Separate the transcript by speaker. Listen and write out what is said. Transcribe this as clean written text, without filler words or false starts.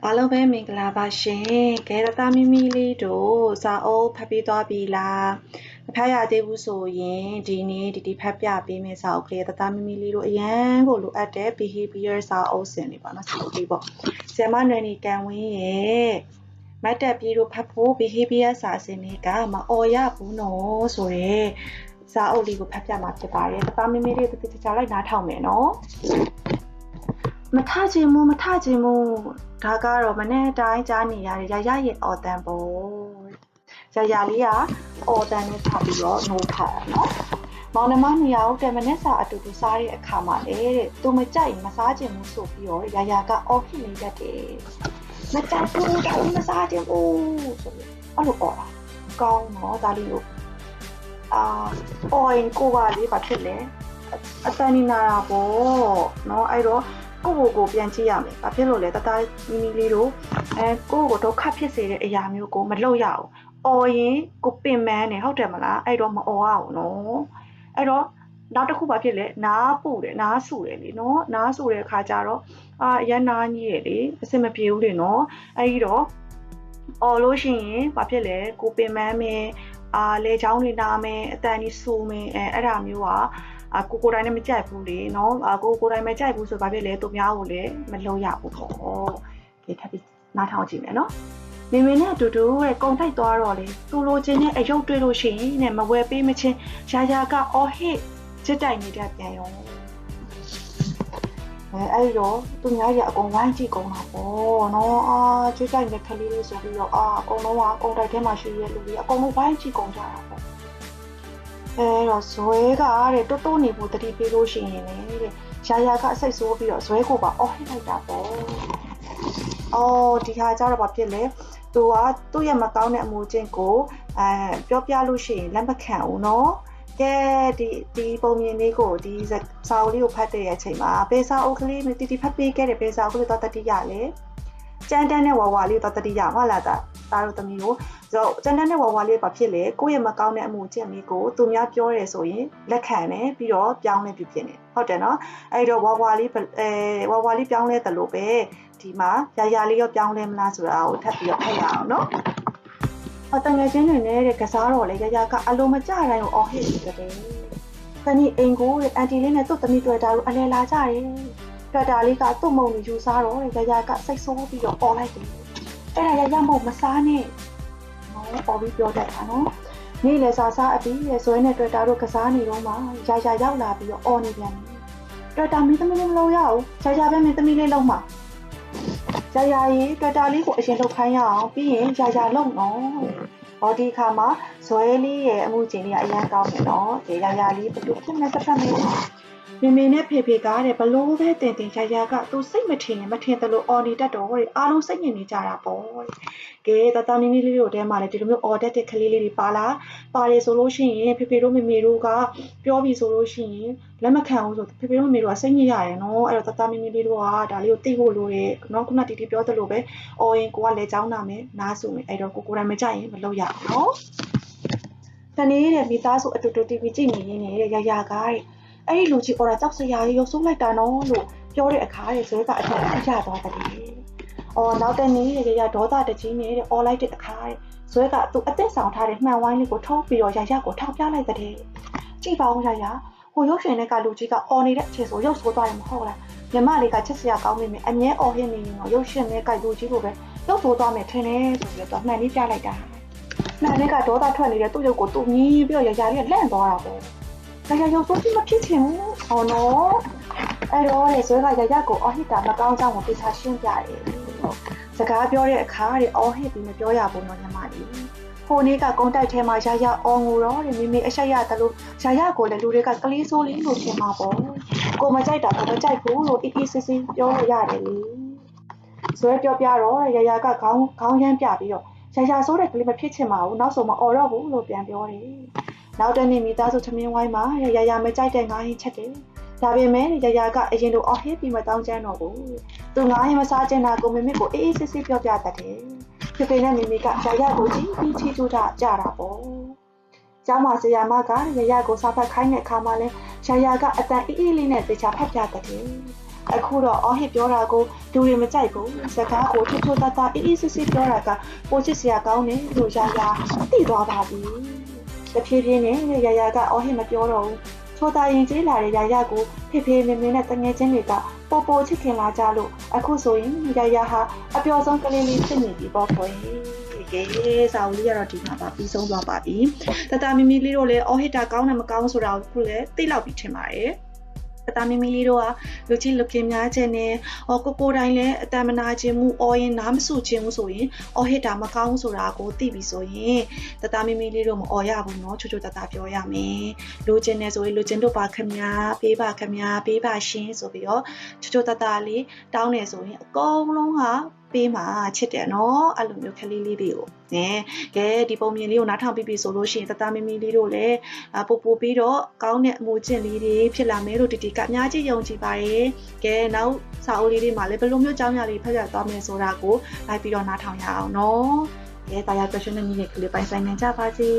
Speaker 1: အားလုံးပဲမင်္ဂလာပါရှင်။ကဲတမီမီလေးတို့စာအုပ်ဖတ်ပြီးသွားပြီလား။မဖတ်ရသေးဘူးဆိုရင်ဒီနေ့ဒီဖတ်ပြပေးမယ့်စာအုပ်ကလေးတမီမီလေးတို့အရန်ကိုလိုအပ်တဲ့ behavior စာအုပ်စင်လေးပါနော်စာအုပ်လေးပေါ့။ဆရာမနွယ်နီကန်ဝင်းရဲ့မတ်တက်ပြီးတို့ဖတ်ဖို့ behavior စာအစင်လေးကမအော်ရဘူးနော်ဆိုရဲစာအုပ်လေးကိုဖတ်ပြမှာဖြစ်ပါတယ်။တမီမီလေးတို့တခြားလိုက်နားထောင်မယ်နော်။မထချင်ဘူးဒါကတော့မနေ့တိုင်းကြားနေရတဲ့ရရရဲ့အော်တန်ပေါ့ရရလေးကအော်တန်နဲ့ထပ်ပြီးတော့နိုးခါတာနော်မောင်နှမနှစ်ယောက်တမနေ့စာအတူတူစားတဲ့အခါမှာလေတဲ့သူမကြိုက်မစားချင်ဘူးဆိုပြီးတော့ရရကအော်ဖြစ်နေတတ်တယ်မကြိုက်ဘူးဒါမစားချင်ဘူးဆိုပြီးအဲ့လိုအော်တာကောင်းတော့ဒါလေးကိုအော်ရင်ကိုပါလေးဘာဖြစ်လဲအတန်နေနာတာပေါ့နော်အဲ့တော့ကိုပြန်ကြည့်ရမယ်။ဘာဖြစ်လို့လဲတသားမီမီလေးတို့ကိုဒုက္ခဖြစ်စေတဲ့အရာမျိုးကိုမလုပ်ရအောင်။အော်ရင်ကိုပင်ပန်းနေဟုတ်တယ်မလား။အဲ့တော့မအော်ရအောင်နော်။အဲ့တော့နောက်တစ်ခုဘာဖြစ်လဲနားပူတယ်နားဆူတယ်လေနော်။နားဆူတဲ့အခါကျတော့အရန်နားကြီးတယ်လေအဆင်မပြေဘူးလေနော်။အဲ့ဒီတော့အော်လို့ရှိရင်ဘာဖြစ်လဲကိုပင်ပန်းမယ်လေချောင်းတွေနားမယ်အတန်ကြီးဆူမယ်အဲ့ဒါမျိုးကကိုတိုင်းနဲ့မကြိုက်ဘူးလေနော်ကိုတိုင်းမကြိုက်ဘူးဆိုဘာဖြစ်လဲသူများကိုလည်းမလုပ်ရဘူးပေါ့ဒီထပ်ပြီးနားထောင်ကြည့်မယ်နော်မိမိနဲ့အတူတူတဲ့ကုံထိုက်သွားတော့လေသူလိုချင်တဲ့အယုတ်တွေ့လို့ရှိရင်နဲ့မဝယ်ပေးမချင်းရာကအော်ဟစ်ချစ်တိုင်နေတဲ့ပြန်ရောအဲ့တော့သူများကြီးအကုန်ဝိုင်းကြည့်ကုန်တာပေါ့နော်ချစ်တိုင်တဲ့ခလေးလေးဆိုပြီးတော့အကုန်လုံးကကုံတိုက်ထဲမှာရှိရလူကြီးအကုန်လုံးဝိုင်းကြည့်ကုန်ကြတာပေါ့အဲ့တော့ဇွဲကတဲ့တိုးနေဖို့တတိပေးလို့ရှိရင်လေတဲ့ရာကအစိတ်ဆိုးပြီးတော့ဇွဲကိုပါအော်ဟစ်လိုက်တာပေါ့ဒီခါကျတော့ဘာဖြစ်လဲသူကသူ့ရဲ့မကောင်းတဲ့အမူအကျင့်ကိုပြောပြလို့ရှိရင်လက်မခံဘူးနော်ကဲဒီပုံမြင်လေးကိုဒီစာအုပ်လေးကိုဖတ်တဲ့အချိန်မှာဘယ်စာအုပ်ကလေးတီဖတ်ပေးခဲ့တယ်ဘယ်စာအုပ်ကလေးတော့တတိရလဲကျန်းတန်းနဲ့ဝါဝါလေးတော့တတိရဟုတ်လားသားတို့သမီးကိုကျန်းတန်းနဲ့ဝါဝါလေးဘာဖြစ်လဲကိုယ့်ရဲ့မကောင်းတဲ့အမှုအကျင့်လေးကိုသူများပြောရဲဆိုရင်လက်ခံတယ်ပြီးတော့ပြောင်းလဲပြဖြစ်နေဟုတ်တယ်နော်အဲ့တော့ဝါဝါလေးပြောင်းလဲတယ်လို့ပဲဒီမှာရာလေးရောပြောင်းလဲမလားဆိုတာကိုထပ်ပြီးတော့ဖတ်ရအောင်နော်တငယ်ချင်းတွေနဲ့တဲ့ကစားတော့လေရာကအလိုမကျတိုင်းကိုအော်ဟစ်နေတယ်ခဏအိမ်ကိုတဲ့အန်တီလေးနဲ့သူ့သမီးတွေ့တာတို့အလဲလာကြတယ်တွေ့တာလေးကသူ့မုံကိုယူစားတော့ရာကစိတ်ဆိုးပြီးတော့အော်လိုက်တယ်အဲ့ဒါရမဟုတ်မစားနဲ့နော်ပေါ်ပြီးပြောတတ်တာနော်နေ့လေစားအပြီးရဲ့ဇွဲနဲ့တွေ့တာတို့ကစားနေတော့မှရာရောက်လာပြီးတော့အော်နေပြန်တယ်တွေ့တာမင်းသမီးလေးမလုပ်ရအောင်ရာပဲမင်းသမီးလေးလုံးမှာရာရေးတွေ့တာလေးကိုအရင်လုပ်ခိုင်းရအောင်ပြီးရင်ရာလုံးနော်ဒီခါမှာဇွဲလေးရဲ့အမှုချင်းလေးကအရန်ကောင်းတယ်နော်ဒီရာလေးဘယ်လိုဖြစ်နေတစ်ဖက်မေမေနဲ့ဖေကားတဲ့ဘလို့ပဲတင်ရာကသူစိတ်မထင်တယ်လို့အော်နေတတ်တော့အားလုံးစိတ်ညစ်နေကြတာပေါ့ကဲတမီမီလေးတို့တဲမှာလည်းဒီလိုမျိုးအော်တက်တဲ့ကလေးလေးတွေပါတယ်ဆိုလို့ရှိရင်ဖေတို့မေမေတို့ကပြောပြီးဆိုလို့ရှိရင်လက်မခံဘူးဆိုဖေတို့မေမေတို့ကစိတ်ညစ်ရတယ်နော်အဲ့တော့တမီမီလေးတို့ကဒါလေးကိုသိဖို့လိုတယ်နော်ခုနတီပြောသလိုပဲအော်ရင်ကိုကလည်းကြောင်းနာမယ်နားဆူမယ်အဲ့တော့ကိုတိုင်းမကြိုက်ရင်မလုပ်ရဘူးနော်တနေ့တဲ့မိသားစုအတူတူ TV ကြည့်နေရင်းနဲ့ရာကတဲ့အဲ့ဒီလူကြီးအော်တာကြောက်စရာကြီးရုပ်ဆိုးလိုက်တာနော်လို့ပြောတဲ့အခါရဲ့ဇွဲကအထက်အကျသွားတယ်နောက်တနေ့ရဒေါသတကြီးနဲ့အော်လိုက်တဲ့အခါရဲ့ဇွဲကသူအသက်ဆောင်ထားတဲ့မှန်ဝိုင်းလေးကိုထုတ်ပြီးတော့ရာကိုထောက်ပြလိုက်တဲ့ကြည့်ပါဦးရာဟိုရုပ်ရှင်တွေကလူကြီးကအော်နေတဲ့အချိန်ဆိုရုပ်ဆိုးသွားတယ်မဟုတ်လားညီမလေးကချစ်စရာကောင်းနေမယ်အမြဲအော်ဟစ်နေရင်တော့ရုပ်ရှင်တွေကလူကြီးကိုပဲရုပ်ဆိုးသွားမယ်ထင်တယ်ဆိုပြီးတော့မှန်လေးပြလိုက်တာမှန်လေးကဒေါသထွက်နေတဲ့သူ့ရုပ်ကိုသူ့မြည်ပြီးတော့ရာလေးကလန့်သွားတာပေါ့ရုပ်ဆိုးကြီးမဖြစ်ချင်ဘူးနော်အဲ့တော့လေဇွဲကရာကိုအော်ဟစ်တာမကောင်းကြောင်းကိုသိချရှင်းပြတယ်စကားပြောတဲ့အခါအော်ဟစ်ပြီးမပြောရဘူးနော်ညီမလေးဟိုနေ့ကကုန်းတိုက်ထဲမှာရာအော်ငိုတော့မိမိအဆက်ရတယ်လို့ရာကိုလည်းလူတွေကကလေးဆိုးလေးလို့ထင်မှာပေါ့ကိုမကြိုက်တာကိုမကြိုက်ဘူးလို့အေးစစ်စစ်ပြောရတယ်လေဇွဲပြောပြတော့ရာကခေါင်းရမ်းပြပြီးတော့ရာဆိုးတဲ့ကလေးမဖြစ်ချင်ပါဘူးနောက်ဆိုမအော်တော့ဘူးလို့ပြန်ပြောတယ်နောက်တနေ့မိသားစုသမင်းဝိုင်းမှာရာမကြိုက်တဲ့ငါးဟင်းချက်တယ်ဒါပေမဲ့ရာကအရင်လိုအော်ဟစ်ပြီးမတောင်းချမ်းတော့ဘူးသူငါးဟင်းမစားချင်တာကိုမိမိကိုအေးစစ်စစ်ပြောပြတတ်တယ်ဖေနဲ့မိမိကရာကိုကြည့်ပြီးချီကျူးကြတာပေါ့ကျောင်းမှာဆရာမကရာကိုစားဖတ်ခိုင်းတဲ့အခါမှာလဲရာကအတန်အေးလေးနဲ့သေချာဖတ်ပြတတ်တယ် အခုတော့အော်ဟစ်ပြောတာကိုလူတွေမကြိုက်ဘူးစကားကိုထွတ်ထွတ်တတ်အေးစစ်စစ်ပြောတာကပိုချစ်စရာကောင်းတယ်လို့ရာရာသိသွားပါပြီတဖြည်းဖြည်းနဲ့ရာရာကအော်ဟစ်မပြောတော့ဘူးချိုတာရင်ကျေးလာတဲ့ရာရာကိုဖေဖေမင်းမင်းနဲ့တငယ်ချင်းတွေကပိုပိုချစ်ခင်လာကြလို့အခုဆိုရင်ရာရာဟာအပျော်ဆုံးကလေးလေးဖြစ်နေပြီပေါ့ခွေကဲစာအုပ်လေးကတော့ဒီမှာပါပြီးဆုံးသွားပါပြီတတမီမီလေးတို့လည်းအော်ဟစ်တာကောင်းတယ်မကောင်းဆိုတာကိုခုလည်းသိလောက်ပြီးထင်ပါတယ်တတမီမီလေးတို့ကလူချင်းလူကင်းများခြင်းနဲ့ကိုတိုင်းလည်းအတမနာခြင်းမှုအော်ရင်နားမဆူခြင်းမှုဆိုရင်အော်ဟစ်တာမကောင်းဆိုတာကိုသိပြီဆိုရင်တတမီမီလေးတို့မအော်ရဘူးเนาะချိုချိုတတပြောရမယ်လူချင်းနဲ့ဆိုရင်လူချင်းတို့ပါခမညာပေးပါခမညာပေးပါရှင်ဆိုပြီးတော့ချိုချိုတတလေးတောင်းနေဆိုရင်အကုန်လုံးကပေးမှာချစ်တယ်เนาะအဲ့လိုမျိုးခလေးလေးတွေကိုကဲဒီပုံမြင်လေးကိုနားထောင်ပြီးပြီဆိုလို့ရှိရင်တတမီမီလေးတို့လည်းပို့ပြီးတော့ကောင်းတဲ့အမူအကျင့်လေးတွေဖြစ်လာမယ်လို့တီတီကအများကြီးယုံကြည်ပါတယ်ကဲနောက်စာအုပ်လေးတွေမှာလည်းဘယ်လိုမျိုးကြောင်းရလေးဖတ်ပြသွားမယ်ဆိုတာကိုလိုက်ပြီးတော့နားထောင်ရအောင်เนาะကဲတာယာ question နဲ့ညီလေးကလေးပိုင်ဆိုင်နိုင်ကြပါစေ